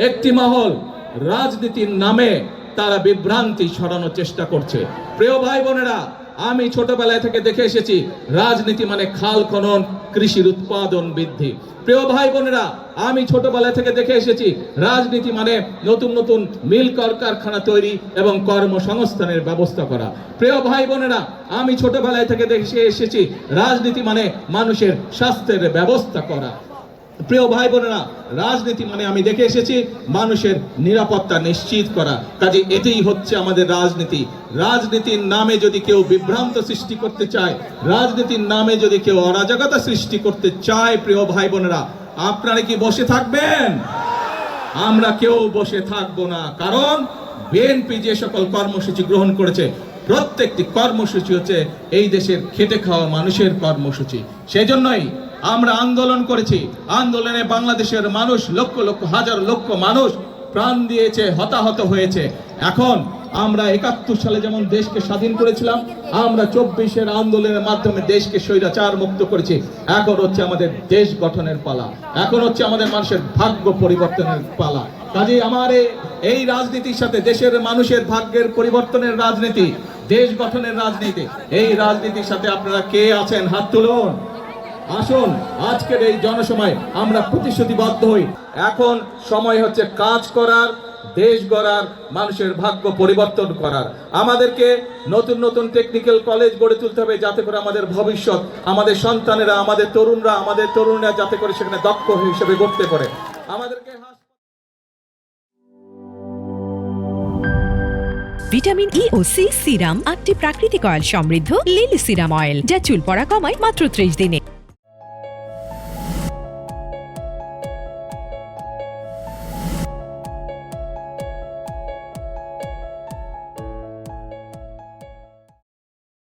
একটি মহল রাজনীতির নামে তারা বিভ্রান্তি ছড়ানোর চেষ্টা করছে। প্রিয় ভাই বোনেরা, আমি ছোটবেলায় থেকে দেখে এসেছি রাজনীতি মানে খাল খনন, কৃষির উৎপাদন বৃদ্ধি। প্রিয় ভাই বোনেরা, আমি ছোটবেলা থেকে দেখে এসেছি রাজনীতি মানে নতুন নতুন মিল কলকারখানা তৈরি এবং কর্মসংস্থানের ব্যবস্থা করা। প্রিয় ভাই বোনেরা, আমি ছোটবেলায় থেকে দেখে এসেছি রাজনীতি মানে মানুষের স্বাস্থ্যের ব্যবস্থা করা। প্রিয় ভাই বোনেরা, রাজনীতি মানে আমি দেখে এসেছি মানুষের নিরাপত্তা নিশ্চিত করা। কাজে এটাই হচ্ছে আমাদের রাজনীতি। রাজনীতির নামে যদি কেউ বিভ্রান্ত সৃষ্টি করতে চায়, রাজনীতির নামে যদি কেউ অরাজকতা সৃষ্টি করতে চায়, প্রিয় ভাই বোনেরা, আপনারা কি বসে থাকবেন? আমরা কেউ বসে থাকবো না। কারণ বিএনপি যে সকল কর্মসূচি গ্রহণ করেছে, প্রত্যেকটি কর্মসূচি হচ্ছে এই দেশের খেটে খাওয়া মানুষের কর্মসূচি। সেই জন্যই আমরা আন্দোলন করেছি। আন্দোলনে বাংলাদেশের মানুষ লক্ষ লক্ষ হাজার লক্ষ মানুষ প্রাণ দিয়েছে, হতাহত হয়েছে। এখন আমরা ৭১ সালে যেমন দেশকে স্বাধীন করেছিলাম, আমরা ২৪-এর আন্দোলনের মাধ্যমে দেশকে স্বৈরাচার মুক্ত করেছি। এখন হচ্ছে আমাদের দেশ গঠনের পালা, এখন হচ্ছে আমাদের মানুষের ভাগ্য পরিবর্তনের পালা। কাজেই আমার এই রাজনীতির সাথে দেশের মানুষের ভাগ্যের পরিবর্তনের রাজনীতি, দেশ গঠনের রাজনীতি, এই রাজনীতির সাথে আপনারা কে আছেন? হাত তুলুন। আসুন আজকের এই জনসময় আমরা প্রতিশ্রুতিবদ্ধ হই। এখন সময় হচ্ছে কাজ করার, দেশ গড়ার, মানুষের ভাগ্য পরিবর্তন করার। আমাদেরকে নতুন নতুন টেকনিক্যাল কলেজ গড়ে তুলতে হবে, যাতে করে আমাদের ভবিষ্যৎ, আমাদের সন্তানেরা, আমাদের তরুণরা যাতে করে সেখানে দক্ষ হিসেবে গড়তে পারে। আমাদেরকে ভিটামিন ই ও সি সিরাম, ৮টি প্রাকৃতিক অয়েল সমৃদ্ধ লিলি সিরাম অয়েল, যা চুল পড়া কমায় মাত্র ৩০ দিনে।